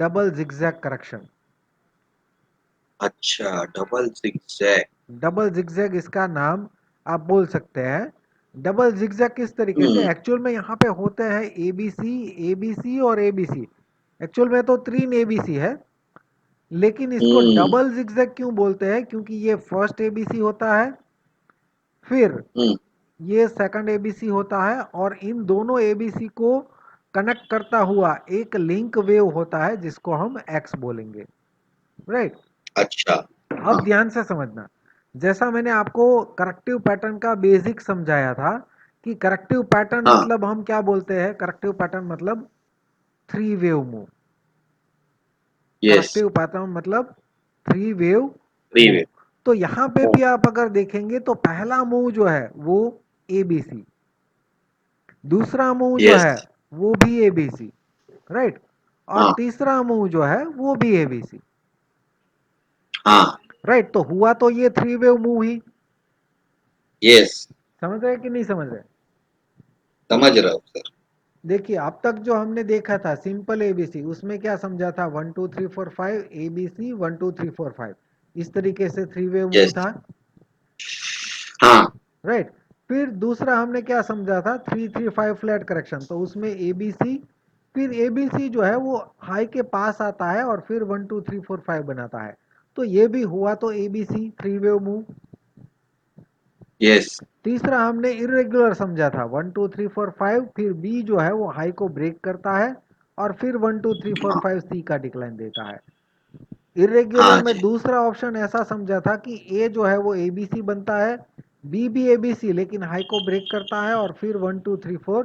Double zigzag correction. अच्छा, double zigzag. Double zigzag इसका नाम आप बोल सकते हैं। डबल जिगजैग किस तरीके से हम्म। एक्चुअल में यहाँ पे होते हैं, एबीसी, एबीसी और एबीसी। एक्चुअल में तो 3 एबीसी है, लेकिन इसको हम्म। डबल जिगजैग क्यों बोलते हैं? क्योंकि ये फर्स्ट एबीसी होता है, फिर हम्म। ये सेकंड एबीसी होता है, और इन दोनों एबीसी को कनेक्ट करता हुआ एक लिंक वेव होता है जिसको हम एक्स बोलेंगे। राइट। अच्छा। अब हाँ। ध्यान से समझना, जैसा मैंने आपको करेक्टिव पैटर्न का बेसिक समझाया था कि करेक्टिव पैटर्न हाँ। मतलब हम क्या बोलते हैं, करेक्टिव पैटर्न मतलब three wave move. Yes. Corrective pattern मतलब थ्री वेव थ्री मूव। वे। तो यहां पे भी आप अगर देखेंगे तो पहला मूव जो है वो एबीसी, दूसरा मूव जो यस। है वो भी एबीसी, राइट, और हाँ। तीसरा मूव जो है वो भी एबीसी। हाँ। राइट, तो हुआ तो ये थ्री वेव मूव ही। यस। समझ रहे कि नहीं समझ रहे? समझ रहा हूँ सर। देखिए अब तक जो हमने देखा था सिंपल एबीसी, उसमें क्या समझा था, 1 2 3 4 5 एबीसी, 1 2 3 4 5, इस तरीके से थ्री वे मूव यस। था। हाँ। राइट। फिर दूसरा हमने क्या समझा था, 3 3 5 फ्लैट करेक्शन, तो उसमें एबीसी, फिर एबीसी जो है वो हाई के पास आता है और फिर 1 2 3 4 5 बनाता है। तो ये भी हुआ तो ABC three wave move. Yes. तीसरा हमने इरेगुलर समझा था, 1 2 3 4 5, फिर बी जो है वो हाई को ब्रेक करता है और फिर 1 2 3 4 5 सी का डिक्लाइन देता है। इरेग्युलर हाँ में जी। दूसरा ऑप्शन ऐसा समझा था कि ए जो है वो एबीसी बनता है, बी भी एबीसी लेकिन हाई को ब्रेक करता है और फिर 1 2 3 4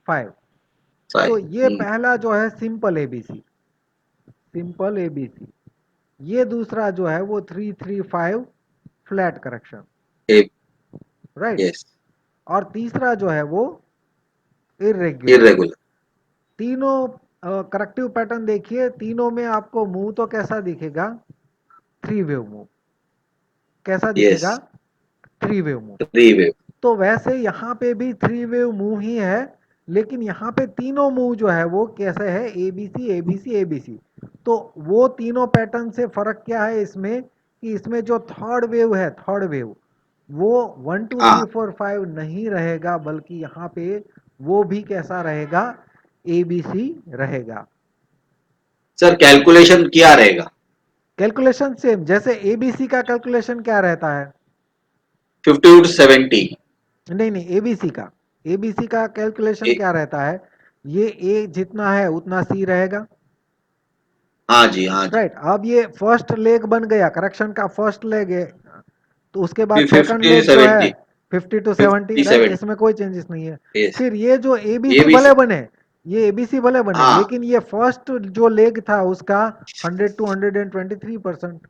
5। तो ये फाइव। पहला जो है सिंपल एबीसी, सिंपल एबीसी। ये दूसरा जो है वो 3 3 5 फ्लैट करेक्शन। राइट। यस। और तीसरा जो है वो इरेग्युलर। इरेगुलर। तीनों करेक्टिव पैटर्न देखिए, तीनों में आपको मूव तो कैसा दिखेगा, थ्री वेव मूव। कैसा यस। दिखेगा, three wave move. Three way. तो वैसे यहाँ पे भी थ्री वेव मूव ही है, लेकिन यहाँ पे तीनों मूव जो है वो कैसे है, एबीसी एबीसी एबीसी। तो वो तीनों पैटर्न से फर्क क्या है इसमें, कि इसमें जो थर्ड वेव है, थर्ड वेव वो 1 2 3 4 5 नहीं रहेगा, बल्कि यहाँ पे वो भी कैसा रहेगा, एबीसी रहेगा। सर कैलकुलेशन क्या रहेगा? कैलकुलेशन सेम, जैसे एबीसी का कैलकुलेशन क्या रहता है, 50 to 70। नहीं नहीं, एबीसी का, एबीसी का कैलकुलेशन क्या रहता है, ये ए जितना है उतना सी रहेगा। हाँ जी, हाँ जी। राइट। अब ये फर्स्ट लेग बन गया, करेक्शन का फर्स्ट लेग है, तो उसके बाद फिर सेकंड 50 लेग जो है 70। 50 to 70। फिफ्टी राइट, सेवेंटी इसमें कोई चेंजेस नहीं है। यस। फिर ये जो ये एबीसी भी भले बने, ये एबीसी भले बने, हाँ, लेकिन ये फर्स्ट जो लेग था उसका 100 to 123%।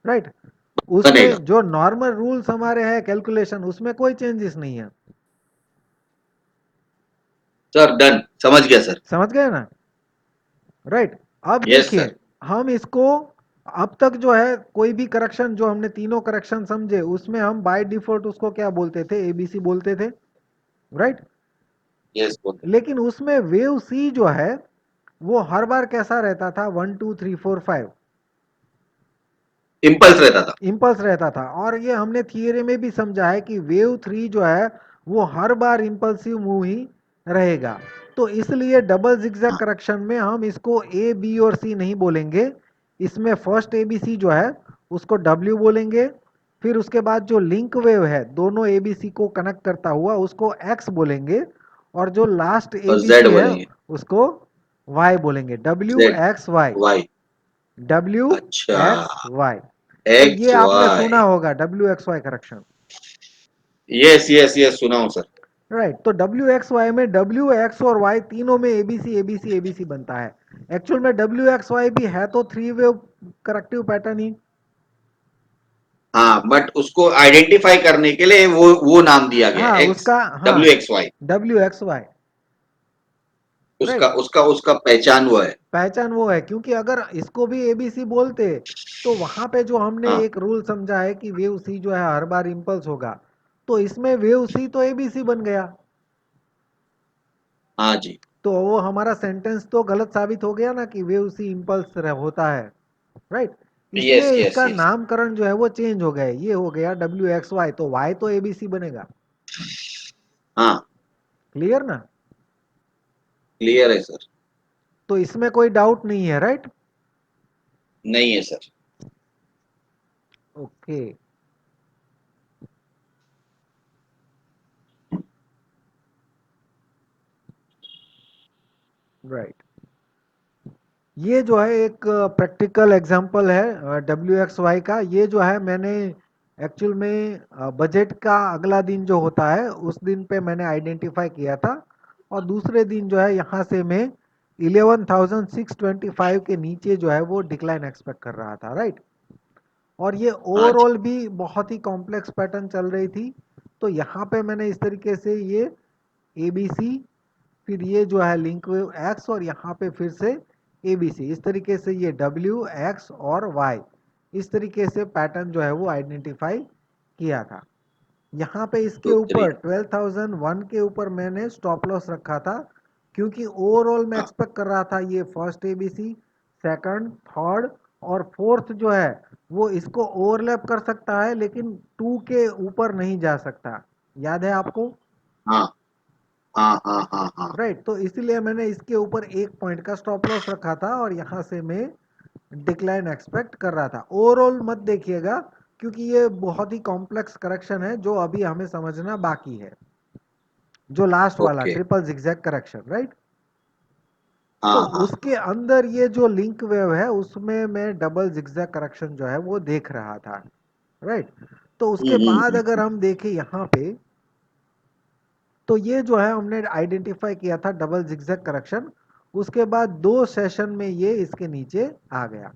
राइट। बनेगा। उसमें जो नॉर्मल रूल्स हमारे हैं कैलकुलेशन, उसमें कोई चेंजेस नहीं है। सर डन, समझ गया सर। समझ गए ना? राइट। अब यस देखिए सर। हम इसको, अब तक जो है कोई भी करेक्शन जो हमने तीनों करेक्शन समझे उसमें हम बाय डिफॉल्ट उसको क्या बोलते थे, एबीसी बोलते थे। राइट। यस बोल। लेकिन उसमें वेव सी जो है वो हर बार कैसा रहता था, 1 2 3 4 5 इम्पल्स रहता था। इंपल्स रहता था। और ये हमने थियरी में भी समझा है कि वेव थ्री जो है वो हर बार इंपल्सिव मूव ही रहेगा। तो इसलिए डबल जिगजैग हाँ। करेक्शन में हम इसको ए बी और सी नहीं बोलेंगे, इसमें फर्स्ट एबीसी जो है उसको डब्ल्यू बोलेंगे, फिर उसके बाद जो लिंक वेव है दोनों एबीसी को कनेक्ट करता हुआ उसको एक्स बोलेंगे, और जो लास्ट और जेड एबीसी है बोलेंगे। उसको वाई बोलेंगे, W Z. X Y, Y. W अच्छा। X Y. तो ये एक्स आपने सुना वाई। होगा W X Y correction. Yes yes yes, सुना हूँ सर। राइट। तो डब्ल्यू एक्स वाई में डब्ल्यू एक्स और वाई तीनों में एबीसी एबीसी एबीसी बनता है। एक्चुअल में डब्ल्यू एक्स वाई भी है तो थ्री वेव करेक्टिव पैटर्न ही। हाँ, बट उसको आइडेंटिफाई करने के लिए वो नाम दिया गया, हाँ एक्स। उसका, हाँ, W X Y. W X Y. उसका राइट। उसका उसका पहचान वो है। पहचान वो है, क्योंकि अगर इसको भी एबीसी बोलते तो वहां पे जो हमने हाँ। एक रूल समझा है कि वेव सी जो है हर बार इंपल्स होगा, तो इसमें वेव सी तो एबीसी बन गया। हाँ जी। तो वो हमारा सेंटेंस तो गलत साबित हो गया ना कि वेव सी इम्पल्स होता है, राइट। यस इसलिए यस इसका यस। नामकरण जो है वो चेंज हो गया है, ये हो गया डब्ल्यू एक्स वाई, तो वाई तो एबीसी बनेगा। हाँ, क्लियर ना? क्लियर है सर। तो इसमें कोई डाउट नहीं है, राइट? नहीं है सर। Okay, right. ये जो है एक प्रैक्टिकल एग्जांपल है डब्ल्यू एक्स वाई का। ये जो है मैंने एक्चुअल में बजट का अगला दिन जो होता है उस दिन पे मैंने आइडेंटिफाई किया था, और दूसरे दिन जो है यहाँ से मैं 11,625 के नीचे जो है वो डिक्लाइन एक्सपेक्ट कर रहा था, राइट। और ये अच्छा। ओवरऑल भी बहुत ही कॉम्प्लेक्स पैटर्न चल रही थी। तो यहाँ पे मैंने इस तरीके से ये ए बी सी, फिर ये जो है लिंक वेव एक्स, और यहाँ पे फिर से ए बी सी, इस तरीके से ये डब्ल्यू एक्स और वाई, इस तरीके से पैटर्न जो है वो आइडेंटिफाई किया था। यहाँ पे इसके टू थ्री। ऊपर 12,001 के ऊपर मैंने स्टॉप लॉस रखा था, क्योंकि ओवरऑल मैं हाँ एक्सपेक्ट कर रहा था ये फर्स्ट एबीसी, सेकंड, थर्ड और फोर्थ जो है वो इसको ओवरलैप कर सकता है, लेकिन टू के ऊपर नहीं जा सकता। याद है आपको? हाँ हाँ हाँ हाँ हाँ। राइट, तो इसीलिए मैंने इसके ऊपर 1 पॉइंट का स्टॉप लॉस रखा था, और यहाँ से मैं डिक्लाइन एक्सपेक्ट कर रहा था। ओवरऑल मत देखिएगा, क्योंकि ये बहुत ही कॉम्प्लेक्स करेक्शन है जो अभी हमें समझना बाकी है, जो लास्ट वाला okay. Triple zigzag correction, right. तो हाँ हाँ उसके अंदर ये जो लिंक वेव है उसमें मैं डबल जिगजैग करेक्शन जो है वो देख रहा था, राइट। तो उसके बाद अगर हम देखें यहाँ पे, तो ये जो है हमने आइडेंटिफाई किया था डबल जिगजैग करेक्शन, उसके बाद 2 सेशन में ये इसके नीचे आ गया,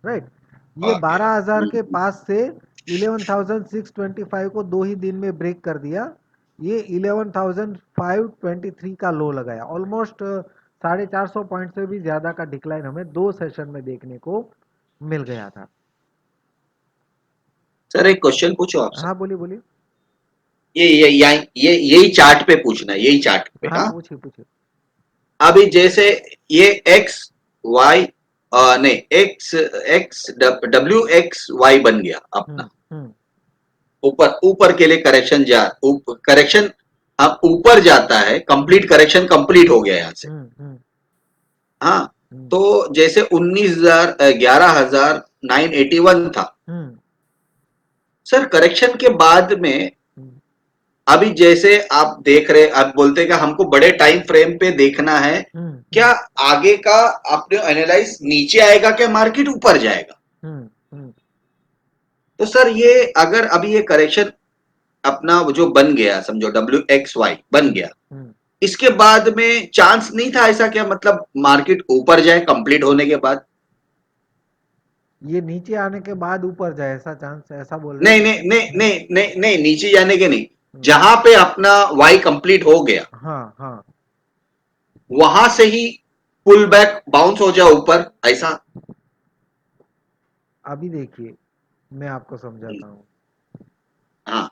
राइट। ये आ गया। 12,000 के पास से 11,625 को 2 ही दिन में ब्रेक कर दिया। ये 11,523 का लो लगाया, ऑलमोस्ट 450 पॉइंट से भी ज्यादा का डिक्लाइन हमें 2 सेशन में देखने को मिल गया था। सर एक क्वेश्चन पूछो आपसे। हाँ, बोलिए बोलिए। ये यही चार्ट पे पूछना है, यही चार्ट पे। हाँ, हाँ, पूछिए पूछिए। अभी जैसे ये एक्स वाई, नहीं, X X W X Y बन गया अपना। हम्म। ऊपर ऊपर के लिए करेक्शन करेक्शन अब ऊपर जाता है, हम्म। कंप्लीट करेक्शन कंप्लीट हो गया यहाँ से। हम्म। हम्म। हाँ, हम्म। तो जैसे 19,000 11,981 था हम्म। सर, करेक्शन के बाद में। हम्म। अभी जैसे आप देख रहे, आप बोलते कि हमको बड़े टाइम फ्रेम पे देखना है, हम्म। क्या आगे का आपने एनालाइज नीचे आएगा क्या मार्केट ऊपर जाएगा? हम्म। हम्म। तो सर ये अगर अभी ये करेक्शन अपना वो जो बन गया, समझो डब्ल्यू एक्स वाई बन हम्म। गया, हम्म। इसके बाद में चांस नहीं था ऐसा क्या, मतलब मार्केट ऊपर जाए कंप्लीट होने के बाद? ये नीचे आने के बाद ऊपर जाए, ऐसा चांस, ऐसा बोल रहे नहीं हैं? नहीं नहीं नहीं। नहीं नहीं नहीं, नीचे जाने के नहीं। हम्म। जहां पे अपना वाई कंप्लीट हो गया हाँ हाँ। वहां से ही पुल बैक बाउंस हो जाए ऊपर, ऐसा? अभी देखिए, मैं आपको समझाता हूँ। हाँ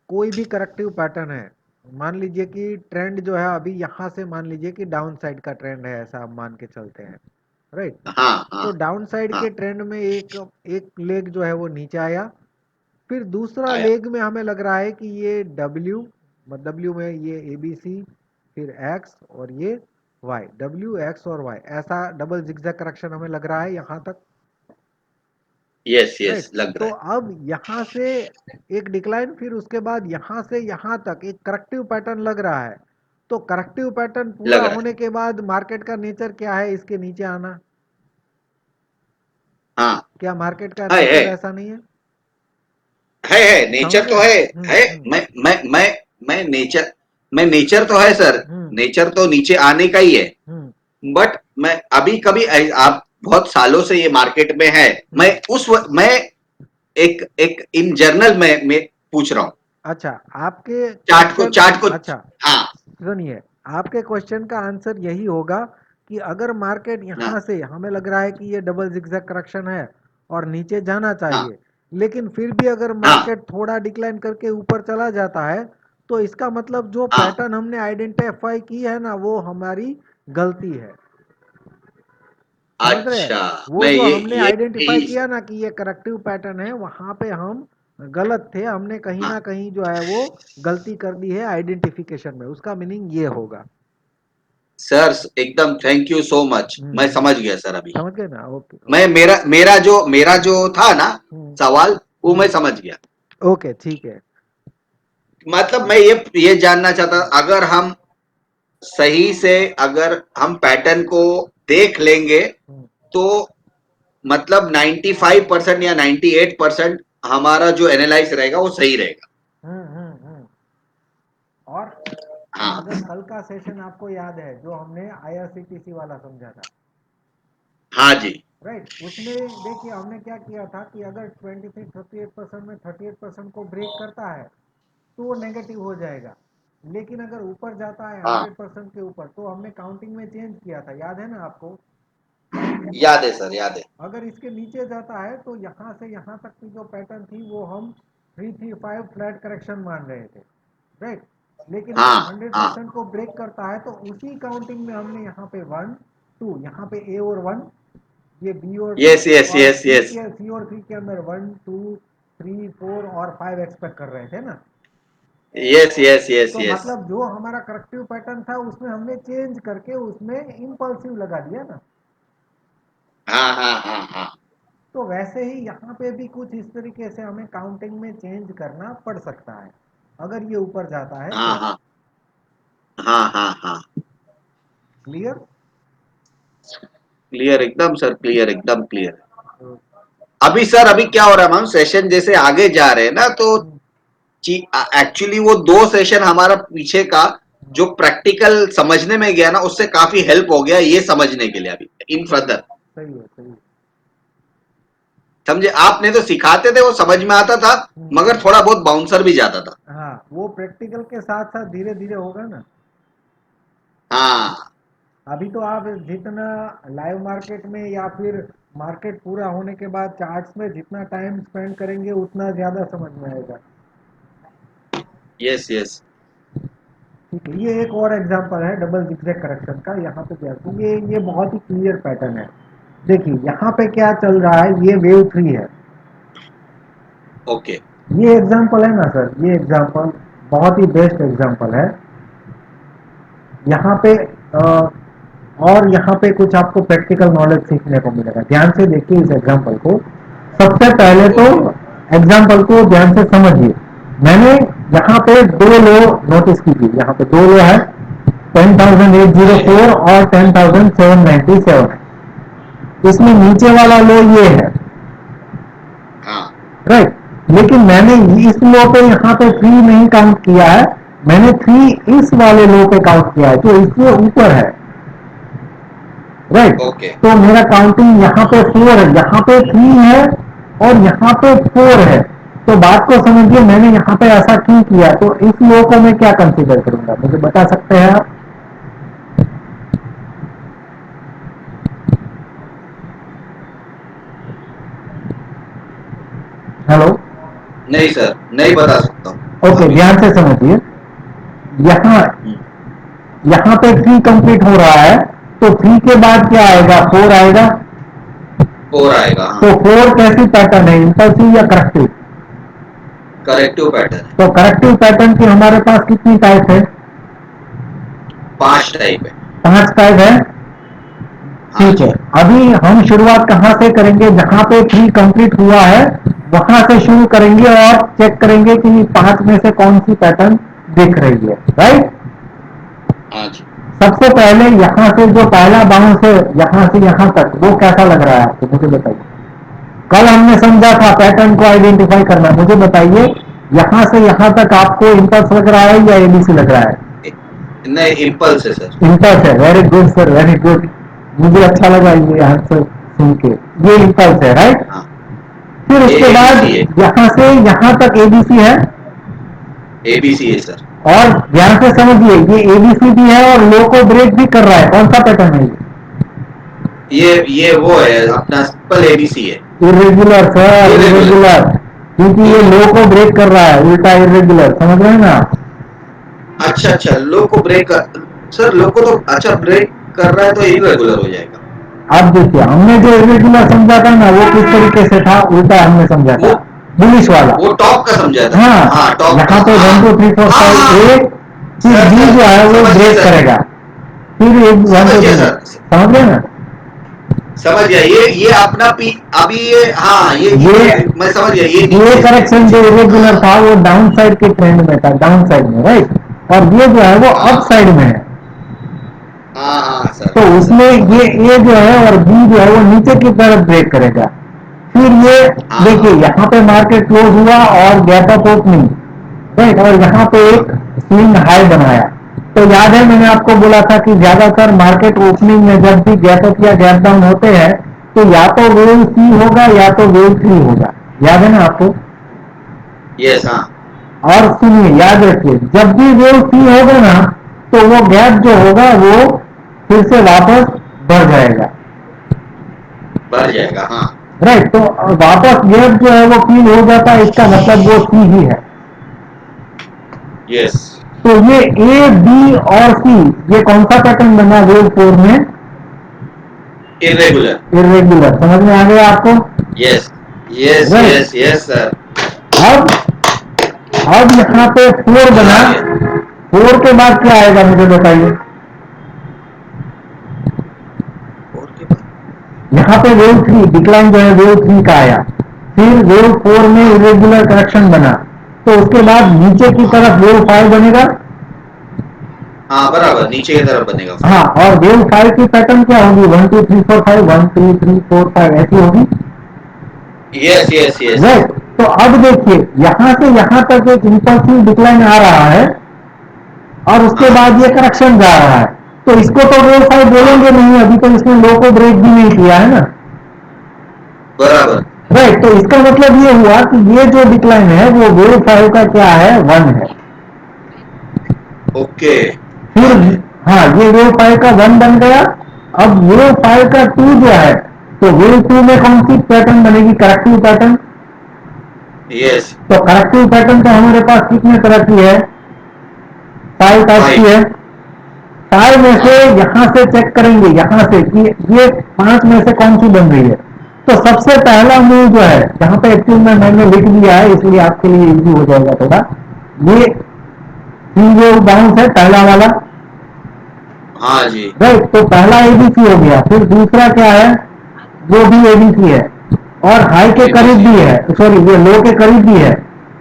कोई भी करेक्टिव पैटर्न है, मान लीजिए कि ट्रेंड जो है अभी यहाँ से मान लीजिए कि डाउन साइड का ट्रेंड है, ऐसा हम मान के चलते हैं, राइट। हाँ हाँ तो डाउन साइड हाँ। के ट्रेंड में एक एक लेग जो है वो नीचे आया, फिर दूसरा आया। लेग में हमें लग रहा है कि ये डब्ल्यू, डब्ल्यू में ये ए बी सी, फिर एक्स और ये वाई, डब्ल्यू एक्स और वाई, ऐसा डबल जिगजैग करेक्शन हमें लग रहा है यहाँ तक, यस राइट। यस, लग तो रहा अब यहाँ से एक डिक्लाइन, फिर उसके बाद यहाँ से यहाँ तक एक करेक्टिव पैटर्न लग रहा है। तो करेक्टिव पैटर्न है, पूरा लग रहा है। होने के बाद मार्केट का नेचर क्या है, इसके नीचे आना? हाँ, क्या मार्केट का है नेचर ऐसा नहीं है? है नेचर समझ रहे तो हैं? है। मैं नेचर, मैं नेचर तो है सर। हम्म। नेचर तो नीचे आने का ही है। हम्म। बट मैं अभी कभी आप बहुत सालों से ये मार्केट में है, मैं हम्म। मैं एक एक इन जर्नल में पूछ रहा हूँ। अच्छा, आपके चार्ट को क्वेश्चन, चार्ट को। अच्छा हाँ सुनिए, आपके क्वेश्चन का आंसर यही होगा कि अगर मार्केट हाँ यहाँ से हमें लग रहा है कि ये डबल जिगजैग करेक्शन है और नीचे जाना हाँ चाहिए, लेकिन फिर भी अगर हाँ मार्केट थोड़ा डिक्लाइन करके ऊपर चला जाता है, तो इसका मतलब जो हाँ, पैटर्न हमने आइडेंटिफाई की है ना, वो हमारी गलती है। समझ रहे हैं? अच्छा, वो मैं जो ये हमने ये आइडेंटिफाई यही। किया ना कि ये करेक्टिव पैटर्न है, वहां पे हम गलत थे, हमने कहीं हाँ ना कहीं जो है वो गलती कर दी है आइडेंटिफिकेशन में, उसका मीनिंग ये होगा। सर, एकदम थैंक यू सो मच, मैं हम्म। समझ गया सर अभी। समझ गए ना? ओके मैं ओके। मेरा जो था ना हम्म सवाल, वो मैं हम्म। समझ गया। ओके ठीक है। मतलब मैं ये जानना चाहता, अगर हम सही से अगर हम पैटर्न को देख लेंगे, हम्म तो मतलब 95% या 98% हमारा जो एनालाइज रहेगा वो सही रहेगा। हम्म। और हाँ अगर कल का सेशन आपको याद है जो हमने आईआरसीटीसी वाला समझा था, हाँ जी। राइट, उसमें देखिए हमने क्या किया था कि अगर 23-38% में 38% को ब्रेक करता है तो वो नेगेटिव हो जाएगा, लेकिन अगर ऊपर जाता है हाँ, 100% के ऊपर तो हमने काउंटिंग में चेंज किया था, याद है ना आपको? याद है सर, याद है। अगर इसके नीचे जाता है तो यहाँ से यहाँ तक की जो पैटर्न थी वो हम 335 फ्लैट करेक्शन मान रहे थे, राइट। लेकिन अगर हाँ हंड्रेड हाँ। परसेंट को ब्रेक करता है तो उसी काउंटिंग में हमने यहाँ पे 1 2, यहाँ पे ए और 1, ये बी और 2, यस यस और यस सी यस। के सी और थ्री के अंदर 1 2 3 4 और 5 एक्सपेक्ट कर रहे थे ना। यस यस यस तो यस। मतलब जो हमारा करेक्टिव पैटर्न था उसमें हमने चेंज करके उसमें इम्पल्सिव लगा दिया ना। हाँ हाँ हाँ हाँ तो वैसे ही यहाँ पे भी कुछ इस तरीके से हमें काउंटिंग में चेंज करना पड़ सकता है अगर ये ऊपर जाता है हाँ तो। हाँ हाँ हाँ हाँ। क्लियर? क्लियर एकदम सर, क्लियर एकदम क्लियर। अभी सर, अभी क्या हो रहा है, हम सेशन जैसे आगे जा रहे हैं ना, तो एक्चुअली वो 2 सेशन हमारा पीछे का जो प्रैक्टिकल समझने में गया ना, उससे काफी हेल्प हो गया ये समझने के लिए अभी इन सही है फर्दर। सही है सही है। समझे, आपने तो सिखाते थे वो समझ में आता था, मगर हम्म। थोड़ा बहुत बाउंसर भी जाता था। हाँ, वो प्रैक्टिकल के साथ साथ धीरे धीरे होगा ना। हाँ। अभी तो आप जितना लाइव मार्केट में या फिर मार्केट पूरा होने के बाद चार्ट्स में जितना टाइम स्पेंड करेंगे उतना ज़्यादा समझ में आएगा। Yes yes. ठीक है, ये एक और एग्जांपल है डबल जिगजैग करेक्शन का। यहाँ पे क्या है, ये बहुत ही क्लियर पैटर्न है। देखिए यहाँ पे क्या चल रहा है, ये वेव थ्री है। ओके। ये एग्जांपल है ना सर, ये एग्जांपल बहुत ही बेस्ट एग्जांपल है। यहाँ पे और यहाँ पे कुछ आपको प्रैक्टिकल नॉलेज सीखने को मिलेगा। ध्यान से देखिए इस एग्जांपल को। सबसे पहले तो ओके। एग्जांपल को ध्यान से समझिए। मैंने यहाँ पे दो लो नोटिस कीजिए, यहाँ पे दो लो है, 10,804 और 10,797 है। इसमें नीचे वाला लो ये है, हाँ राइट। लेकिन मैंने इस लो पे यहाँ पे 3 नहीं काउंट किया है, मैंने 3 इस वाले लो पे काउंट किया है जो इससे ऊपर है, राइट। ओके। तो मेरा काउंटिंग यहाँ पे 4 है, यहाँ पे 3 है और यहाँ पे 4 है। तो बात को समझिए, मैंने यहाँ पे ऐसा क्यों किया, तो इस लो को मैं क्या कंसीडर करूंगा, मुझे बता सकते हैं आप? हेलो? नहीं सर, नहीं बता सकता हूँ ओके, अभी। ध्यान से समझिए। यहाँ यहाँ पे 3 कंप्लीट हो रहा है, तो 3 के बाद क्या आएगा, 4 आएगा। 4 आएगा, हाँ। तो 4 कैसी पैटर्न है, इंपल्सिव या करेक्टिव? करेक्टिव पैटर्न है। तो करेक्टिव पैटर्न की हमारे पास कितनी टाइप है? 5 टाइप है। 5 टाइप है। हाँ ठीक है, जी। अभी हम शुरुआत कहाँ से करेंगे, जहां पे 3 कंप्लीट हुआ है वहां से शुरू करेंगे और चेक करेंगे कि 5 में से कौन सी पैटर्न दिख रही है, राइट। हाँ जी। सबसे पहले यहाँ से जो पहला बाउंस है यहाँ से यहाँ तक, वो कैसा लग रहा है आपको, मुझे बताइए। कल हमने समझा था पैटर्न को आइडेंटिफाई करना, मुझे बताइए यहाँ से यहाँ तक आपको इंपल्स लग रहा है या एबीसी लग रहा है? नहीं, इम्पल्स है सर। इम्पल्स है, very good sir, very good. मुझे अच्छा लगा ये आंसर सुन के। ये इम्पल्स है, राइट। हाँ, फिर ये उसके बाद एबीसी है। यहाँ से यहाँ तक एबीसी है। एबीसी है सर। और ध्यान से समझिए, ये एबीसी भी है और लो को ब्रेक भी कर रहा है, कौन सा पैटर्न है ये वो है अपना सिंपल एबीसी है। ये? Irregular sir, irregular. इरेगुलर, क्योंकि ये लो को ब्रेक कर रहा है, उल्टा इरेगुलर, समझ रहे हैं ना? अच्छा अच्छा, लो को ब्रेक कर, सर लो को तो अच्छा ब्रेक कर रहा है तो इरेगुलर हो जाएगा। अब देखिए हमने जो इरेगुलर समझा था ना वो किस तरीके से था, उल्टा हमने समझा वो था, बुलिश वाला। वो टॉप का समझा था। हाँ, हाँ टॉप का, यहाँ पे हाँ 1 2 3 4 हाँ 5 हाँ। ए, फिर सर बी सर जो है वो समझ गया ब्रेक सर, करेगा, फिर एक 1 समझ 2 गया 3, सर, समझ गए ना? समझ गया। ये अपना पी, अभी ये हाँ ये ये मैं समझ गया, ये ये नीचे है करेक्शन नीचे जो है। इरेगुलर हाँ था वो डाउन साइड के ट्रेंड में था, डाउन साइड में, राइट। और ये जो है वो अप हाँ साइड में है। हाँ हाँ सर, तो हाँ सर, उसमें समझ ये गया। ए जो है और बी जो है वो नीचे की तरफ ब्रेक करेगा। फिर ये हाँ देखिए हाँ यहाँ पे मार्केट क्लोज हुआ और गैप अप ओपनिंग, राइट, और यहाँ पे हाँ एक स्विंग हाई बनाया। तो याद है मैंने आपको बोला था कि ज्यादातर मार्केट ओपनिंग में जब भी गैप अप या गैप डाउन होते हैं तो या तो वेव सी होगा या तो वेव थ्री होगा, याद है ना आपको? यस हाँ। और सुनिए याद रखिए जब भी वेव सी होगा ना तो वो गैप जो होगा वो फिर से वापस बढ़ जाएगा, बढ़ जाएगा हाँ। राइट। तो वापस गैप जो है वो फील हो जाता है, इसका मतलब वो सी ही है। यस। तो ये ए बी और सी, ये कौन सा पैटर्न बना वेव फोर में? इरेगुलर। इरेगुलर, समझ में आ गया आपको? Yes yes right. Yes yes sir. अब अब यहाँ पे फोर समझ बना, आ गया। फोर के बाद क्या आएगा मुझे बताइए? और के बाद यहाँ पे वेव थ्री डिक्लाइन जो है वेव थ्री का आया, फिर वेव फोर में हाँ इरेगुलर करेक्शन बना, तो उसके बाद नीचे की हाँ तरफ वेव फाइव बनेगा। हाँ, बराबर नीचे की तरफ बनेगा हाँ, फाइव। और वेव फाइव की पैटर्न क्या होगी? 1 2 3 4 5, 1 2 3 4 5 ऐसी होगी, यस यस यस। राइट। तो अब देखिए यहां से यहां तक एक इंपल्सिव डिक्लाइन आ रहा है और उसके हाँ बाद ये करेक्शन जा रहा है। तो इसको तो वेव फाइव हाँ बोलेंगे नहीं, अभी तो इसने लो को ब्रेक भी नहीं किया है ना, बराबर। राइट। तो इसका मतलब ये हुआ कि ये जो डिक्लाइन है वो वेव फाइव का क्या है? वन है। ओके। फिर वन है। हाँ, ये वेव फाइव का वन बन गया। अब वेव फाइव का टू जो है, तो वेव टू में कौन सी पैटर्न बनेगी? Corrective pattern. यस। तो करेक्टिव पैटर्न तो हमारे पास कितने तरह की है? फाइव टाइप की फाइव। है। फाइव में से हाँ यहां से चेक करेंगे यहां से कि ये पांच में से कौन सी बन रही है। तो सबसे पहला मूव जो है, जहां पे एक्चुअल में मैंने लिख दिया है इसलिए आपके लिए इजी हो जाएगा थोड़ा, ये थ्री वेव बाउंस है पहला वाला, हाँ जी। राइट। तो पहला एबीसी हो गया, फिर दूसरा क्या है? वो भी एबीसी है और हाई के करीब एबीसी। भी है, सॉरी ये लो के करीब भी है।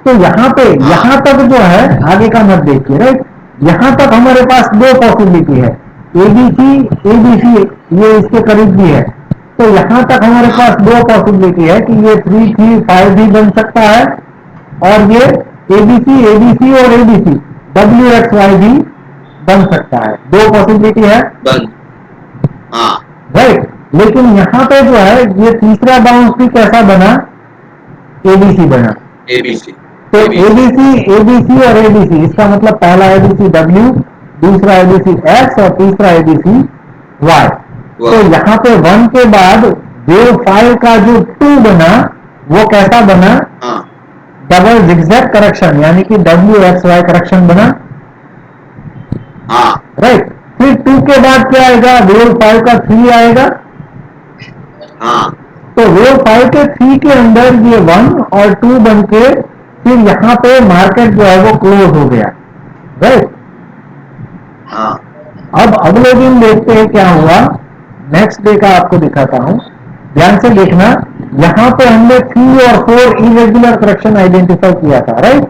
तो यहाँ पे हाँ यहाँ तक जो है आगे का मत देखिए, राइट। यहाँ तक हमारे पास दो पॉसिबिलिटी है, एबीसी एबीसी ये इसके करीब भी है। तो यहाँ तक हमारे हाँ पास दो पॉसिबिलिटी है कि ये 3 3 5 भी बन सकता है और ये एबीसी एबीसी और एबीसी डब्ल्यू एक्स वाई भी बन सकता है, दो पॉसिबिलिटी है, बंद। हाँ राइट। लेकिन यहाँ पे जो है ये तीसरा बाउंस भी कैसा बना? एबीसी बना। एबीसी। तो एबीसी। एबीसी एबीसी और एबीसी, इसका मतलब पहला एबीसी डब्ल्यू, दूसरा एबीसी एक्स और तीसरा एबीसी वाई। तो वाई। यहाँ पे वन के बाद वेव फाइव का जो टू बना वो कैसा बना? हाँ डबल जिगजैग करेक्शन, यानी कि डब्ल्यू एक्स वाई करेक्शन बना, हाँ राइट। फिर टू के बाद क्या आएगा? वेव फाइव का थ्री आएगा। हाँ तो वेव फाइव के थ्री के अंदर ये वन और टू बन के फिर यहाँ पे मार्केट जो है वो क्लोज हो गया, राइट। हाँ अब अगले दिन देखते हैं क्या हुआ, नेक्स्ट डे का आपको दिखाता हूं, ध्यान से देखना। यहाँ पे हमने थ्री और फोर इरेगुलर करेक्शन आइडेंटिफाई किया था, राइट।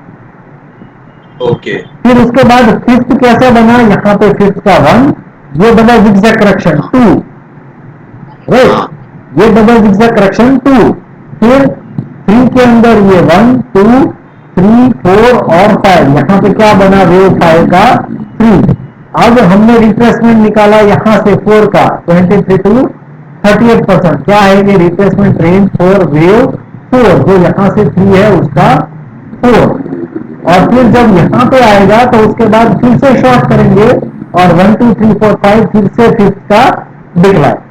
ओके। फिर उसके बाद फिफ्थ कैसा बना? यहाँ पे फिफ्थ का वन, ये बना जिगजैग करेक्शन हाँ टू, राइट। हाँ ये डबल जिगजैग करेक्शन टू, फिर थ्री के अंदर ये वन टू थ्री फोर और फाइव, यहाँ पे क्या बना? वेव फाइव का थ्री। अब हमने रिप्लेसमेंट निकाला यहाँ से फोर का 23 टू 38%, क्या है ये replacement range for wave four, जो यहाँ से थ्री है उसका फोर। और फिर जब यहाँ पे आएगा तो उसके बाद फिर से शॉर्ट करेंगे और 1 2 3 4 5 फिर से फिफ्थ का डिक्लाइन।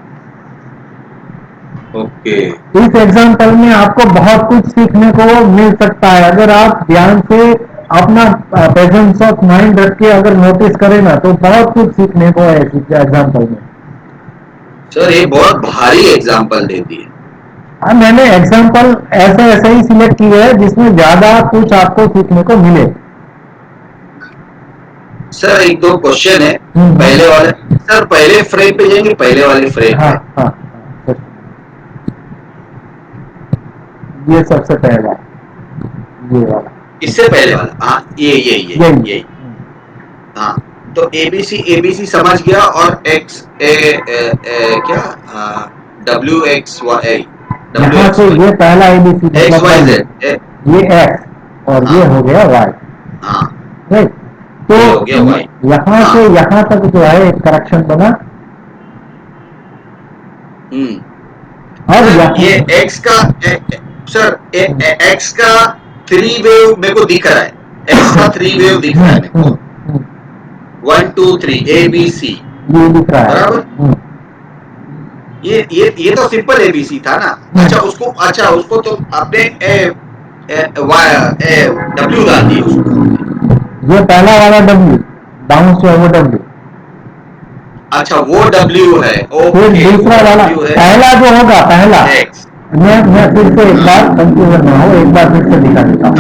ओके। इस एग्जाम्पल में आपको बहुत कुछ सीखने को मिल सकता है अगर आप ध्यान से अपना प्रेजेंस ऑफ माइंड रख के अगर नोटिस करे ना तो बहुत कुछ सीखने को है इस एग्जाम्पल में। सर ये बहुत भारी एग्जाम्पल दे दिए। हाँ, मैंने एग्जाम्पल ऐसे ऐसे ही सिलेक्ट किए हैं जिसमें ज्यादा कुछ आपको सीखने को मिले। सर एक दो क्वेश्चन है पहले वाले, सर पहले फ्रेम पे जाएंगे, पहले वाले फ्रेम हाँ, पे। हाँ, ये सबसे पहला, ये वाला, इससे पहले वाला, हाँ ये हाँ, तो एबीसी समझ गया, और एक्स क्या WXY यहाँ से ये पहला एबीसी मतलब XYZ, ये एक्स और ये हो गया वाई। हाँ राइट, तो ये हो गया Y। यहाँ से यहाँ तक जो है एक करेक्शन बना। अब ये एक्स का सर एक्स का 3 वेव मेरे को दिख रहा है, एक्स का 3 वेव दिख रहा है मेरे को, 1 2 3 ABC ये दिख रहा है बराबर। ये तो सिंपल एबीसी था ना। अच्छा उसको तो आपने W डाल दिया उसको। ये पहला वाला W डाउन से वो W, अच्छा वो W है, फिर दूसरा वाला पहला जो होगा पहला X। मैं फिर से एक बार कंफ्यूजन ना हो, एक बार फिर से दिखा देता हूँ।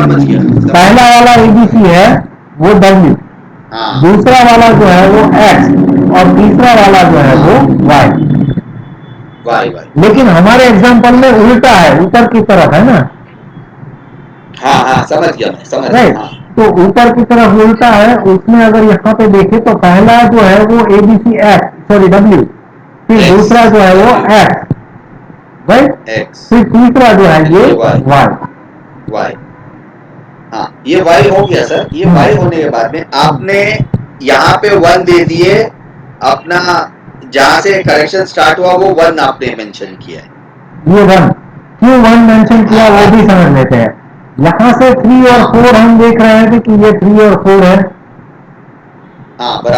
पहला वाला एबीसी है वो W, दूसरा वाला जो है वो X और तीसरा वाला जो है वो Y। लेकिन हमारे एग्जाम्पल में उल्टा है, ऊपर की तरफ है ना। हाँ समझ गया मैं, समझ राइट, तो ऊपर की तरफ उल्टा है। उसमें अगर यहाँ पे देखे तो पहला जो है वो ABC X सॉरी W, फिर दूसरा जो है वो X, राइट, फिर तीसरा जो है ये Y। हाँ ये Y हो गया सर। ये Y होने के बाद में आपने यहाँ पे 1 दे दिए, अपना जहां से करेक्शन स्टार्ट हुआ वो 1 आपने मेंशन किया है। ये 1 क्यों 1 मेंशन किया वो भी समझ लेते हैं। यहाँ से 3 और 4 हम देख रहे हैं कि ये 3 और 4 है,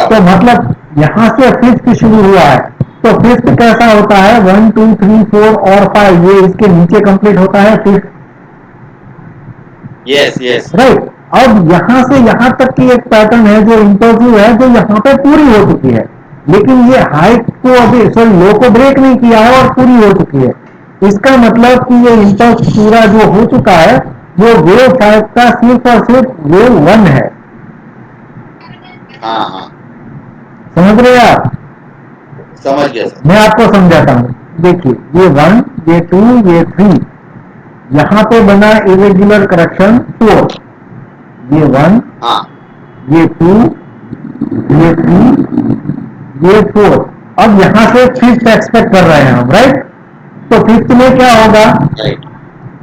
तो मतलब यहाँ से फिफ्थ शुरू हुआ है। तो फिफ्थ कैसा होता है 1 2 3 4 और 5, ये इसके नीचे कंप्लीट होता है फिफ्थ। यस राइट, अब यहाँ से यहाँ तक की एक पैटर्न है जो इंपल्सिव है, जो यहाँ पे पूरी हो चुकी है, लेकिन ये हाई को अभी सॉरी लो को ब्रेक नहीं किया है और पूरी हो चुकी है। इसका मतलब कि ये इंपल्स पूरा जो हो चुका है वो वेव 5 का सिर्फ और सिर्फ वेव 1 है। हाँ समझ रहे हैं आप? समझ गया सर। मैं आपको समझाता हूँ, देखिए ये 1 ये 2 ये 3, यहाँ पे बना इरेगुलर करेक्शन 4, ये 1 ये 2 ये 3 ये 4। अब यहाँ से फिफ्थ एक्सपेक्ट कर रहे हैं हम, राइट। तो फिफ्थ में क्या होगा,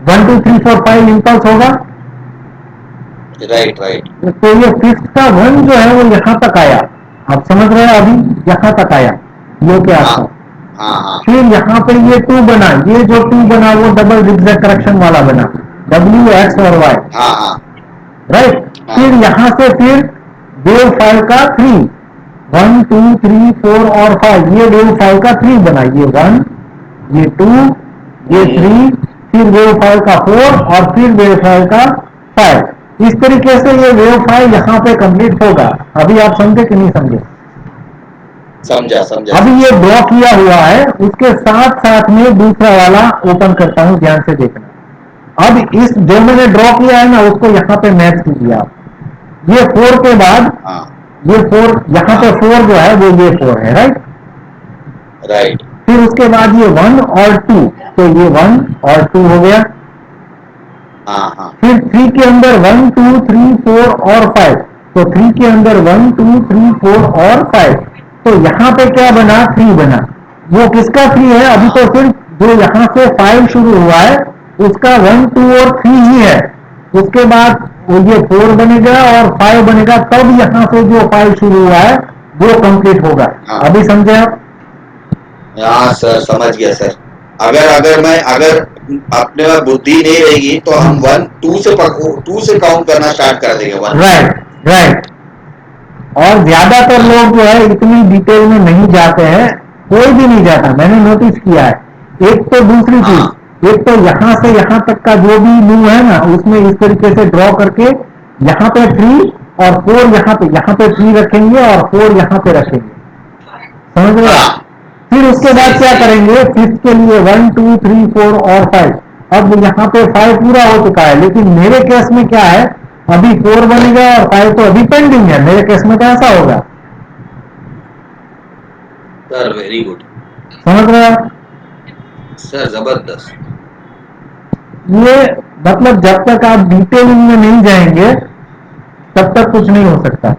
1 2 3 4 5 इंपल्स होगा, राइट। तो ये फिफ्थ का 1 जो है वो यहाँ तक आया। आप समझ रहे हैं, अभी यहाँ तक आया, ये क्या आता। फिर यहाँ पे ये 2 बना, ये जो 2 बना वो डबल जिगजैग करेक्शन वाला बना, W X और Y, राइट। फिर यहाँ से फिर वेव 5 का 3, 1 2 3 4 और 5, ये वेव 5 का 3 बना, ये 1 ये 2 ये 3, फिर वेव 5 का 4 और फिर वेव 5 का 5। इस तरीके से ये वेव 5 यहाँ पे कंप्लीट होगा। अभी आप समझे कि नहीं समझे? समझा। अभी ये ड्रॉ किया हुआ है, उसके साथ साथ में दूसरा वाला ओपन करता हूं, ध्यान से देखना। अब इस जो मैंने ड्रॉ किया है ना उसको यहाँ पे मैच कीजिए आप। ये 4 के बाद ये 4, यहाँ पे 4 जो है वो ये 4 है, राइट। फिर उसके बाद ये 1 और 2, तो ये 1 और 2 हो गया। फिर 3 के अंदर 1 2 3 4 और 5, तो 3 के अंदर 1 2 3 4 और 5, तो यहाँ पे क्या बना, 3 बना। वो किसका 3 है, अभी तो सिर्फ जो यहाँ से 5 शुरू हुआ है उसका 1 2 और 3 ही है। उसके बाद ये 4 बनेगा और 5 बनेगा, तब यहाँ से जो 5 शुरू हुआ है वो कंप्लीट होगा। अभी समझे आप? हाँ सर, समझ गया सर। अगर अपने में बुद्धि नहीं रहेगी तो हम 1 2 से काउंट करना स्टार्ट कर देंगे। राइट। और ज्यादातर लोग जो है इतनी डिटेल में नहीं जाते हैं, कोई भी नहीं जाता, मैंने नोटिस किया है। एक तो दूसरी चीज, एक तो यहाँ से यहाँ तक का जो भी मूव है ना उसमें इस तरीके से ड्रॉ करके यहाँ पे 3 और 4 यहाँ पे 3 रखेंगे और 4 यहाँ पे रखेंगे, समझ रहे आप? हाँ फिर उसके बाद सही क्या सही। करेंगे, फिफ्थ के लिए 1 2 3 4 और 5। अब यहाँ पे 5 पूरा हो चुका है, लेकिन मेरे केस में क्या है, अभी 4 बनेगा और 5 तो अभी पेंडिंग है, मेरे केस में तो ऐसा होगा, सर वेरी गुड। समझ रहे हैं आप? सर जबरदस्त। ये मतलब जब तक आप डिटेलिंग में नहीं जाएंगे तब तक कुछ नहीं हो सकता।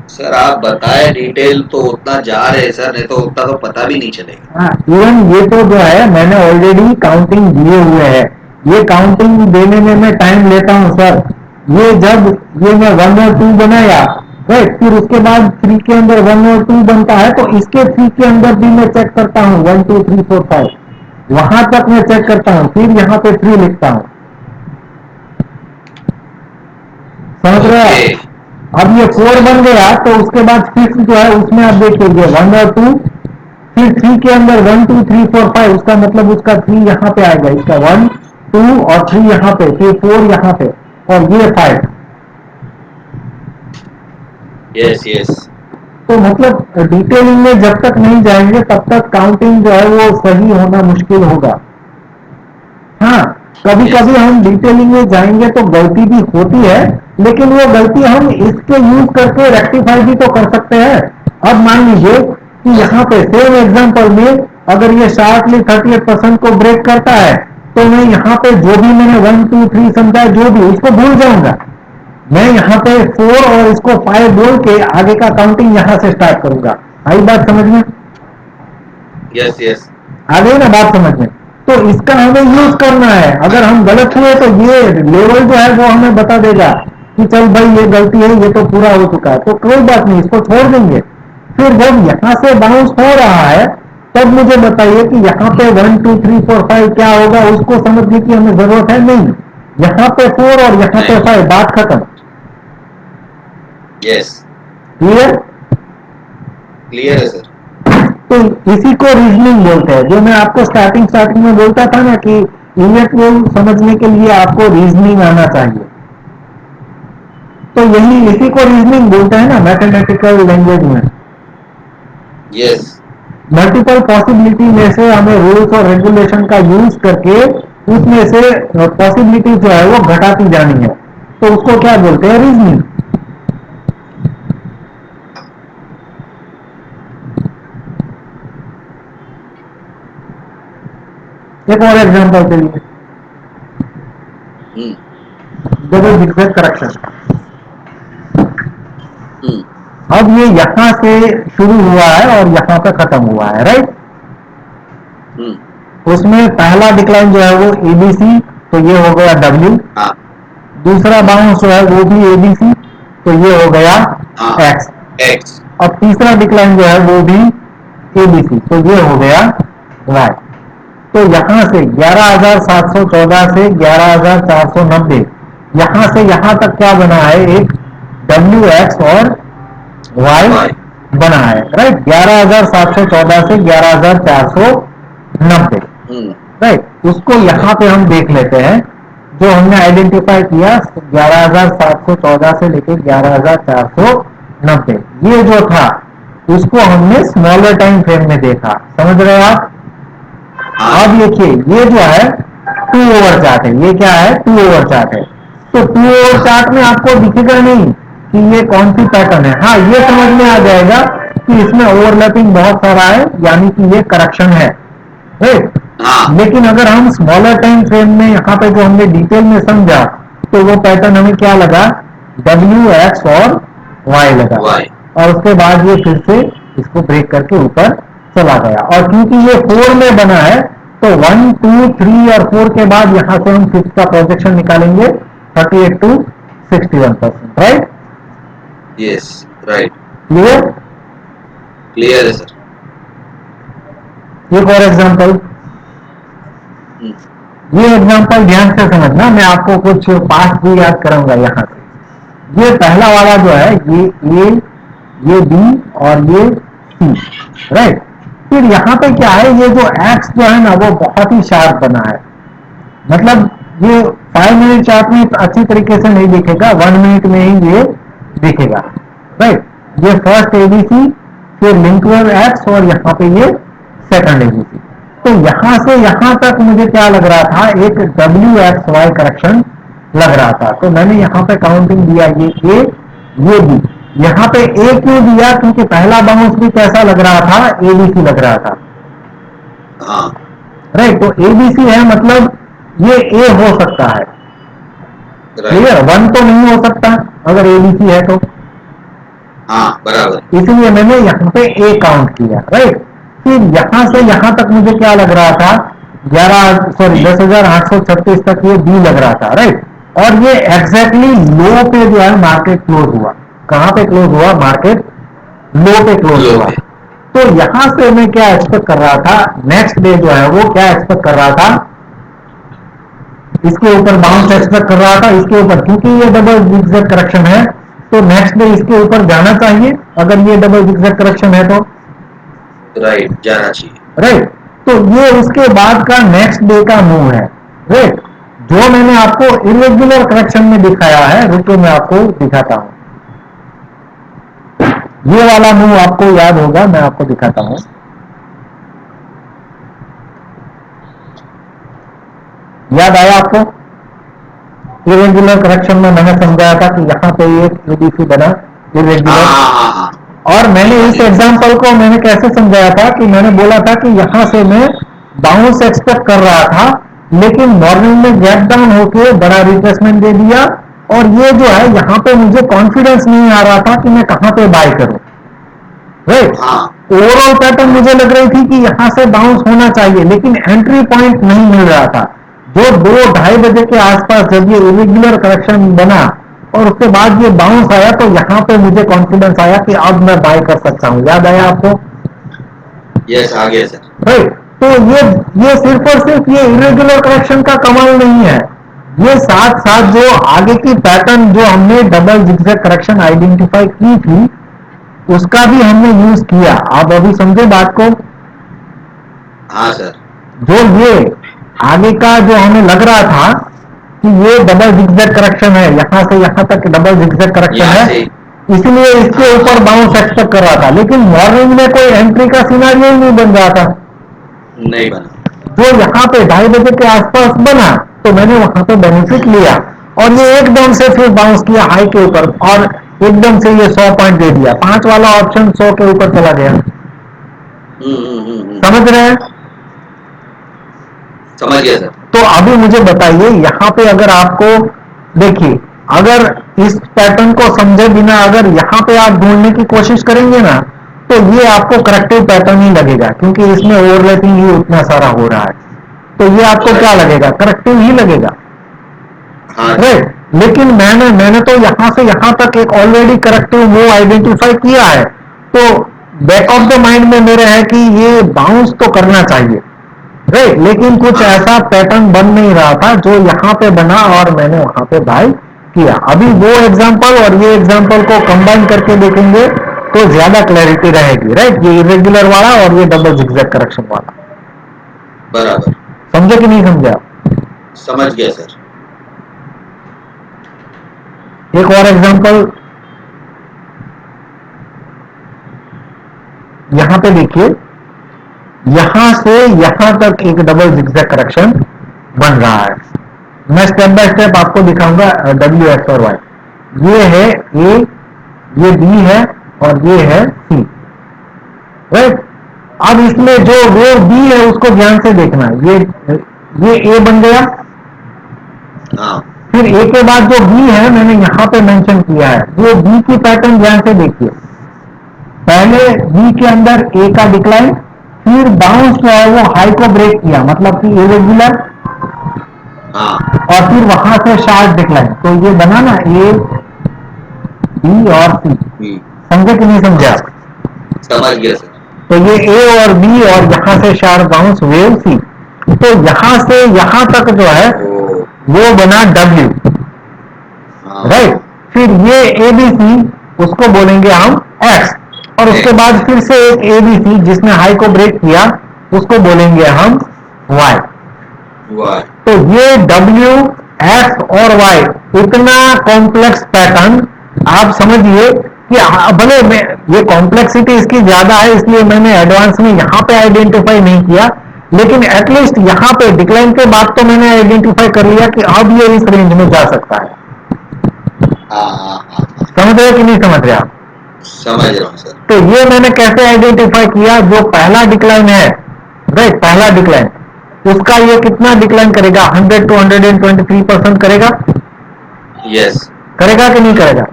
सर आप बताए डिटेल तो उतना जा रहे हैं सर, नहीं तो उतना तो पता भी नहीं चलेगा। हाँ, इवन ये तो जो है मैंने ऑलरेडी काउंटिंग दिए हुए हैं, ये काउंटिंग देने में मैं टाइम लेता हूँ सर। ये जब ये मैं 1 और 2 बनाया, राइट, फिर उसके बाद 3 के अंदर 1 और 2 बनता है, तो इसके 3 के अंदर भी मैं चेक करता हूँ 1 2 3 4 5, वहां तक मैं चेक करता हूँ, फिर यहाँ पे 3 लिखता हूँ, समझ रहे ओके। हैं? अब ये 4 बन गया तो उसके बाद फिफ्थ जो है उसमें आप देखिए 1 और 2, फिर 3 के अंदर 1 2 3 4 5, उसका मतलब उसका 3 यहाँ पे आएगा, इसका 1 2 और 3 यहाँ पे, फिर 4 यहाँ पे और ये 5। Yes yes. तो मतलब डिटेलिंग में जब तक नहीं जाएंगे तब तक काउंटिंग जो है वो सही होना मुश्किल होगा। हाँ, कभी यस। कभी हम डिटेलिंग में जाएंगे तो गलती भी होती है, लेकिन वो गलती हम इसके यूज करके रेक्टिफाई भी तो कर सकते हैं। अब मान लीजिए कि यहाँ पे सेम एग्जांपल में अगर ये शार्टली 38% को ब्रेक करता है, तो मैं यहाँ पे जो भी मैंने 1 2 3 समझा जो भी उसको भूल जाऊंगा, मैं यहाँ पे 4 और इसको 5 बोल के आगे का काउंटिंग यहाँ से स्टार्ट करूंगा। आई बात समझ में? Yes yes. आ गई ना बात समझ में? तो इसका हमें यूज हाँ करना है, अगर हम गलत हुए तो ये लेवल जो है वो हमें बता देगा कि चल भाई ये गलती है, ये तो पूरा हो चुका है, तो कोई बात नहीं, इसको छोड़ देंगे। फिर जब यहाँ से बाउंस हो रहा है तब मुझे बताइए कि यहाँ पे 1 2 3 4 5 क्या होगा, उसको समझने की हमें जरूरत है नहीं, यहाँ पे 4 और यहाँ पे नहीं। 5, बात खत्म। यस। क्लियर? क्लियर है सर। तो इसी को रीजनिंग बोलते हैं, जो मैं आपको स्टार्टिंग में बोलता था ना कि यूनिट को समझने के लिए आपको रीजनिंग आना चाहिए, तो यही इसी को रीजनिंग बोलते हैं ना मैथमेटिकल लैंग्वेज में। यस। मल्टीपल पॉसिबिलिटी में से हमें रूल्स और रेगुलेशन का यूज करके उसमें से पॉसिबिलिटी जो है वो घटाती जानी है, तो उसको क्या बोलते हैं, रीजनिंग। एक और एग्जांपल के लिए, हम्म डबल जिगजैग करेक्शन। हम्म अब ये यहां से शुरू हुआ है और यहां पे खत्म हुआ है, राइट? हम्म। उसमें पहला डिक्लाइन जो है वो एबीसी, तो ये हो गया डब्ल्यू। हाँ दूसरा बाउंस जो है वो भी एबीसी, तो ये हो गया हाँ। एक्स। एक्स। अब तीसरा डिक्लाइन जो है वो भी एबीसी, तो ये हो गया वाई। तो यहां से 11,714 से 11,490, यहां से यहां तक क्या बना है, एक डब्ल्यू एक्स और वाई वाई। बना है, राइट? 11,714 से 11,490, हम्म राइट? उसको ओके। यहाँ पे हम देख लेते हैं, जो हमने आइडेंटिफाई किया 11,714 से लेके 11,490, ये जो था उसको हमने स्मॉलर टाइम फ्रेम में देखा, समझ रहे हैं आप? हाँ अब सर। देखिए ये जो है 2 ओवर चार्ट है, ये क्या है, 2 ओवर चार्ट है। तो 2 ओवर हाँ चार्ट में आपको दिखेगा नहीं कि ये कौन सी पैटर्न है, हाँ ये समझ में आ जाएगा कि इसमें ओवरलैपिंग बहुत सारा है, यानी कि ये करेक्शन है, राइट? हाँ। लेकिन अगर हम स्मॉलर टाइम फ्रेम में यहाँ पे जो हमने डिटेल में समझा, तो वो पैटर्न हमें क्या लगा, डब्ल्यू एक्स और वाई लगा, वाई। और उसके बाद ये फिर से इसको ब्रेक करके ऊपर चला गया। और क्योंकि ये 4 में बना है तो 1 2 3 और 4 के बाद यहां से हम फिफ्थ का प्रोजेक्शन निकालेंगे 38 to 61%, right? Yes right. Clear? Clear है सर। एक और एग्जांपल, हम्म ये एग्जांपल ध्यान से समझना, मैं आपको कुछ पास्ट भी याद कराऊंगा यहाँ से। ये पहला वाला जो है ये ए, ये बी और ये सी, राइट? फिर यहाँ पे क्या है, ये जो एक्स जो है ना वो बहुत ही शार्प बना है, मतलब ये 5 मिनट चार्ट में अच्छी तरीके से नहीं दिखेगा, 1 मिनट में ही ये दिखेगा, राइट। ये फर्स्ट एबीसी, फिर लिंकवेव एक्स, और यहाँ पे ये सेकंड एबीसी। तो यहां से यहां तक मुझे क्या लग रहा था, एक डब्ल्यू एक्स वाई करेक्शन लग रहा था। तो मैंने यहाँ पे काउंटिंग दिया, ये ए, ये बी। यहाँ पे ए क्यों दिया, क्योंकि पहला बाउंस भी कैसा लग रहा था, एबीसी लग रहा था, हाँ राइट। तो एबीसी है, मतलब ये ए हो सकता है, राइट, क्लियर। 1 तो नहीं हो सकता अगर एबीसी है तो, हाँ बराबर, इसलिए मैंने यहाँ पे ए काउंट किया, राइट। फिर यहाँ से यहाँ तक मुझे क्या लग रहा था, 10,836 तक ये बी लग रहा था, राइट। और ये एग्जैक्टली लो पे जो है मार्केट क्लोज हुआ। कहां पे क्लोज हुआ, मार्केट लो पे क्लोज लो हुआ। पे, तो यहां से मैं क्या एक्सपेक्ट कर रहा था, नेक्स्ट डे जो है वो क्या एक्सपेक्ट कर रहा था, इसके ऊपर बाउंस एक्सपेक्ट कर रहा था, इसके ऊपर, क्योंकि ये डबल जिगजैग करेक्शन है तो नेक्स्ट डे इसके ऊपर जाना चाहिए, अगर ये डबल जिगजैग करेक्शन है तो, राइट, जाना चाहिए, राइट। तो ये उसके बाद का नेक्स्ट डे का मूव है, राइट। जो मैंने आपको इरेगुलर करेक्शन में दिखाया है, रुको मैं आपको दिखाता हूं। ये वाला मूव आपको याद होगा, मैं आपको दिखाता हूं। याद आया आपको, इरेगुलर करेक्शन में मैंने समझाया था कि यहां पे एक एबीसी बना हाँ इरेगुलर। हाँ हाँ हाँ, और मैंने इस एग्जांपल को मैंने कैसे समझाया था, कि मैंने बोला था कि यहां से मैं बाउंस एक्सपेक्ट कर रहा था, लेकिन मॉर्निंग में गैप डाउन होके बड़ा रिट्रेसमेंट दे दिया, और ये जो है यहाँ पे मुझे कॉन्फिडेंस नहीं आ रहा था कि मैं कहां पे बाय करूं, राइट। हाँ ओवरऑल पैटर्न मुझे लग रही थी कि यहां से बाउंस होना चाहिए, लेकिन एंट्री पॉइंट नहीं मिल रहा था। जो 2-2:30 बजे के आसपास जब ये इरेगुलर करेक्शन बना और उसके बाद ये बाउंस आया, तो यहां पे मुझे कॉन्फिडेंस आया कि अब मैं बाय कर सकता हूं। याद आया आपको, यस आ गया सर, राइट। तो ये सिर्फ और सिर्फ ये इरेगुलर करेक्शन का कमाल नहीं है, ये साथ साथ जो आगे की पैटर्न जो हमने डबल जिगजैग करेक्शन आइडेंटिफाई की थी, उसका भी हमने यूज किया। आप अभी समझे बात को, हाँ सर, जो ये आगे का जो हमें लग रहा था कि ये डबल जिगजैग करेक्शन है, यहां से यहां तक डबल जिगजैग करेक्शन यहाँ है, से, इसलिए इसके हाँ ऊपर बाउंस एक्सपेक्ट कर रहा था, लेकिन मॉर्निंग में कोई एंट्री का सिनारियो ही नहीं बन रहा था। नहीं बना, जो यहाँ पे 2:30 बजे के आसपास बना, तो मैंने वहां पे बेनिफिट लिया, और ये एकदम से फिर बाउंस किया हाई के ऊपर, और एकदम से ये 100 पॉइंट दे दिया, 5 वाला ऑप्शन 100 के ऊपर चला गया। समझ रहे हैं, समझ गया सर, तो अभी मुझे बताइए, यहाँ पे अगर आपको, देखिए, अगर इस पैटर्न को समझे बिना अगर यहाँ पे आप ढूंढने की कोशिश करेंगे ना, तो ये आपको करेक्टिव पैटर्न ही लगेगा, क्योंकि इसमें ओवरलैपिंग ही उतना सारा हो रहा है, तो ये आपको क्या लगेगा, करेक्टिव ही लगेगा, हाँ राइट। लेकिन मैंने तो यहां से यहां तक एक ऑलरेडी करेक्टिव मूव आइडेंटिफाई किया है, तो बैक ऑफ द माइंड में मेरे है कि ये बाउंस तो करना चाहिए, राइट। लेकिन कुछ हाँ ऐसा पैटर्न बन नहीं रहा था जो यहाँ पे बना और मैंने वहां पे बाय किया। अभी वो एग्जांपल और ये एग्जांपल को कंबाइन करके देखेंगे तो ज्यादा क्लैरिटी रहेगी, राइट। ये इरेगुलर वाला और ये डबल जिगजैग करेक्शन वाला, बराबर, समझे कि नहीं समझे आप? समझ गया सर, एक और एग्जांपल यहां पे देखिए, यहां से यहां तक एक डबल जिगजैग करेक्शन बन रहा है। मैं स्टेप बाय स्टेप आपको दिखाऊंगा, डब्ल्यू एक्स और वाई। ये है ए, ये बी है, और ये है सी, राइट। अब इसमें जो वेव बी है उसको ध्यान से देखना, ये ए बन गया, हाँ फिर ए के बाद जो बी है मैंने यहां पे मेंशन किया है, वो बी की पैटर्न ध्यान से देखिए। पहले बी के अंदर ए का डिक्लाइन, फिर बाउंस जो है वो हाई को ब्रेक किया, मतलब कि इरेगुलर, हाँ, और फिर वहां से शार्प डिक्लाइन, तो ये बना ना ए बी और सी। समझे कि नहीं समझे आप? समझ गया सर, तो ये ए और बी और यहां से शार्प बाउंस वेव सी, तो यहां से यहां तक जो है ओ, वो बना डब्ल्यू, हाँ राइट। फिर ये एबीसी, उसको बोलेंगे हम एक्स, और उसके बाद फिर से एक एबीसी जिसने हाई को ब्रेक किया, उसको बोलेंगे हम वाई। वाह, तो ये डब्ल्यू एक्स और वाई इतना कॉम्प्लेक्स पैटर्न आप समझिए कि भले मैं ये कॉम्प्लेक्सिटी इसकी ज्यादा है इसलिए मैंने एडवांस में यहां पे आइडेंटिफाई नहीं किया, लेकिन एटलीस्ट यहां पे डिक्लाइन के बाद तो मैंने आइडेंटिफाई कर लिया कि अब ये इस रेंज में जा सकता है। हाँ हाँ हाँ हाँ, समझ रहे हो कि नहीं समझ रहे आप? समझ रहा हूँ सर। तो ये मैंने कैसे आइडेंटिफाई किया, जो पहला डिक्लाइन है, राइट, पहला डिक्लाइन, उसका ये कितना डिक्लाइन करेगा, 100 to 123% करेगा, यस, करेगा कि नहीं करेगा?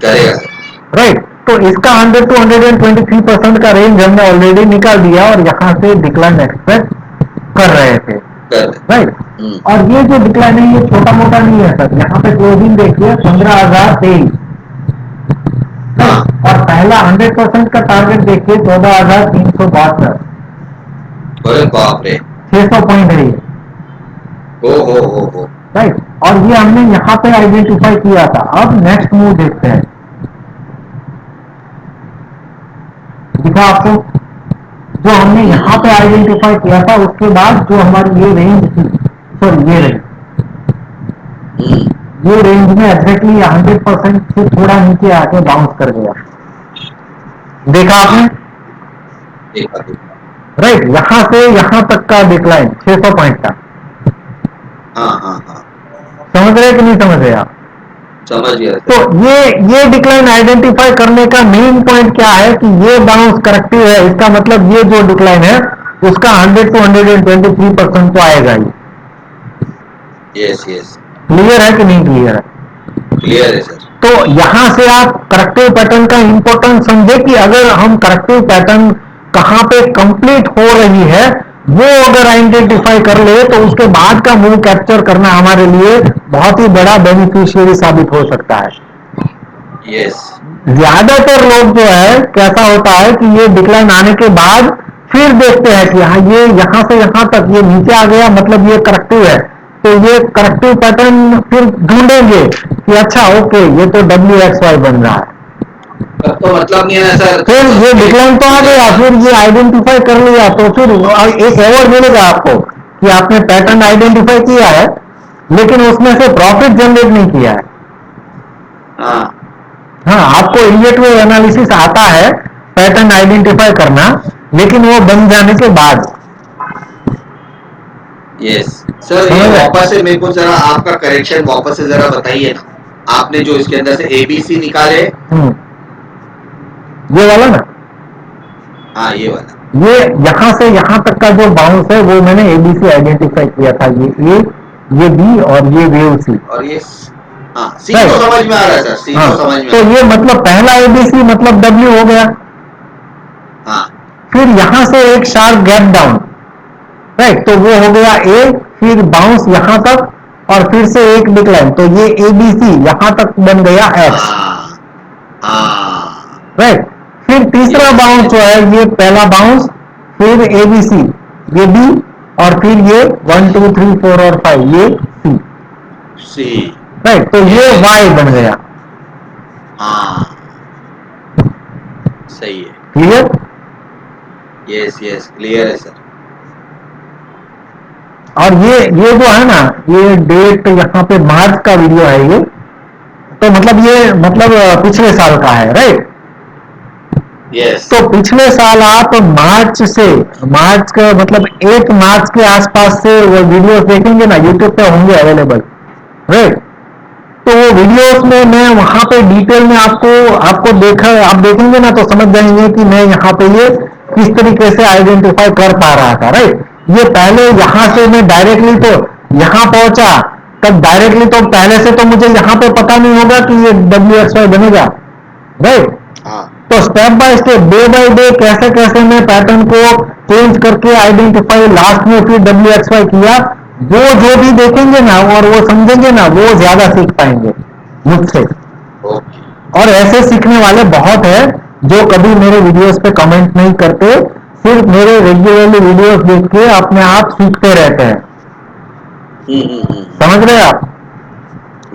करेगा सर। राइट, तो इसका 100 to 123% का रेंज हमने ऑलरेडी निकाल दिया और यहां से डिक्लाइन एक्सपेक्ट कर रहे थे, कर दे। राइट। और ये जो डिक्लाइन है ये छोटा मोटा नहीं है सर, यहाँ पे क्लोजिंग देखिए 15,023, हाँ, और पहला 100% का टारगेट देखिए 14,372, अरे बाप रे, 600 पॉइंट है ये, हो, राइट। और ये हमने यहाँ पे आइडेंटिफाई किया था। अब नेक्स्ट मूव देखते हैं, दिखा आपको, जो हमने यहाँ पे आइडेंटिफाई किया था उसके बाद जो हमारी ये रेंज थी, सॉरी ये रेंज, ये रेंज में एग्जैक्टली 100% से थोड़ा नीचे आके बाउंस कर गया, देखा आपने? देखा, राइट, यहां से यहां तक का डिक्लाइन 600 पॉइंट का, हाँ हाँ हाँ, समझ रहे कि नहीं समझ रहे आप? समझ गया तो सर। ये डिक्लाइन आइडेंटिफाई करने का मेन पॉइंट क्या है कि ये बाउंस करेक्टिव है, इसका मतलब ये जो डिक्लाइन है उसका 100 to 123% तो आएगा ही। यस यस, क्लियर है कि नहीं क्लियर है? क्लियर है सर। तो यहां से आप करेक्टिव पैटर्न का इंपॉर्टेंस समझे कि अगर हम करेक्टिव पैटर्न कहां पे कंप्लीट हो रही है वो अगर आइडेंटिफाई कर ले तो उसके बाद का मूव कैप्चर करना हमारे लिए बहुत ही बड़ा बेनिफिशियरी साबित हो सकता है। यस, ज्यादातर लोग जो है कैसा होता है कि ये डिक्लाइन आने के बाद फिर देखते हैं कि हाँ ये यहां से यहां तक ये नीचे आ गया मतलब ये करेक्टिव है, तो ये करेक्टिव पैटर्न फिर ढूंढेंगे कि अच्छा ओके ये तो WXY बन रहा है, तब तो मतलब नहीं है ना सर। फिर ये डिक्लाइन तो आ गया, फिर ये आइडेंटिफाई कर लिया तो फिर एक अवार्ड मिलेगा आपको कि आपने पैटर्न आइडेंटिफाई किया है लेकिन उसमें से प्रॉफिट जनरेट नहीं किया है। हाँ, हाँ, आपको इमीडिएट वे एनालिसिस आता है पैटर्न आइडेंटिफाई करना, लेकिन वो बन जाने के बाद। यस सर, ये वापस से मेरे को जरा आपका करेक्शन वापस से जरा बताइए ना। आपने जो इसके अंदर से ABC निकाले, ये वाला ना, हाँ ये वाला, ये यहां से यहां तक का जो बाउंस है वो मैंने ABC आइडेंटिफाई किया था, ये A, ये B और ये वेव C। और ये हाँ सी तो समझ में आ रहा है सर, सी तो समझ में तो ये मतलब पहला ABC मतलब W हो गया, हाँ, फिर यहां से एक शार्प गैप डाउन, राइट, तो वो हो गया A, फिर बाउंस यहां तक और फिर से एक डिक्लाइन, तो ये ABC यहां तक बन गया X, राइट। फिर तीसरा बाउंस जो है ये पहला बाउंस, फिर ABC, ये B और फिर ये 1 2 3 4 और 5 ये C, राइट, तो ये Y बन गया। हाँ सही है, क्लियर? यस यस क्लियर है सर। और ये जो है ना, ये डेट यहाँ पे मार्च का वीडियो है ये, तो मतलब ये मतलब पिछले साल का है, राइट। यस, तो पिछले साल आप मार्च का मतलब 8 मार्च के आसपास से वो वीडियोस देखेंगे ना, यूट्यूब पे होंगे अवेलेबल, राइट। तो वो वीडियोस में मैं वहां पे डिटेल में आपको आप देखेंगे ना तो समझ जाएंगे कि मैं यहाँ पे ये किस तरीके से आइडेंटिफाई कर पा रहा था, राइट। ये पहले यहां से मैं डायरेक्टली तो यहां पहुंचा, तब डायरेक्टली तो पहले से तो मुझे यहाँ पे पता नहीं होगा कि ये WXY बनेगा, राइट। तो step by step, day by day कैसे कैसे मैं पैटर्न को चेंज करके आइडेंटिफाई लास्ट में फिर WXY किया, वो जो भी देखेंगे ना और वो समझेंगे ना वो ज्यादा सीख पाएंगे मुझसे। और ऐसे सीखने वाले बहुत है जो कभी मेरे वीडियोस पे कमेंट नहीं करते, सिर्फ मेरे रेगुलरली वीडियोस देख के अपने आप सीखते रहते हैं। समझ रहे आप?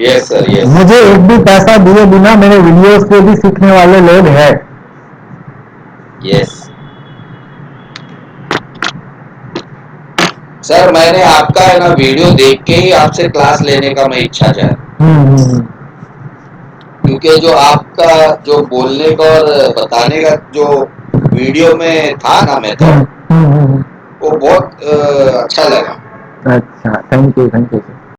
Yes sir, yes. मुझे एक भी पैसा दिए बिना मेरे वीडियोस से भी सीखने वाले लोग हैं। यस सर मैंने आपका है ना वीडियो देख के ही आपसे क्लास लेने का मैं इच्छा जाए, क्योंकि जो आपका जो बोलने का और बताने का जो वीडियो में था ना मेथड, वो बहुत अच्छा लगा। अच्छा, थैंक यू सर।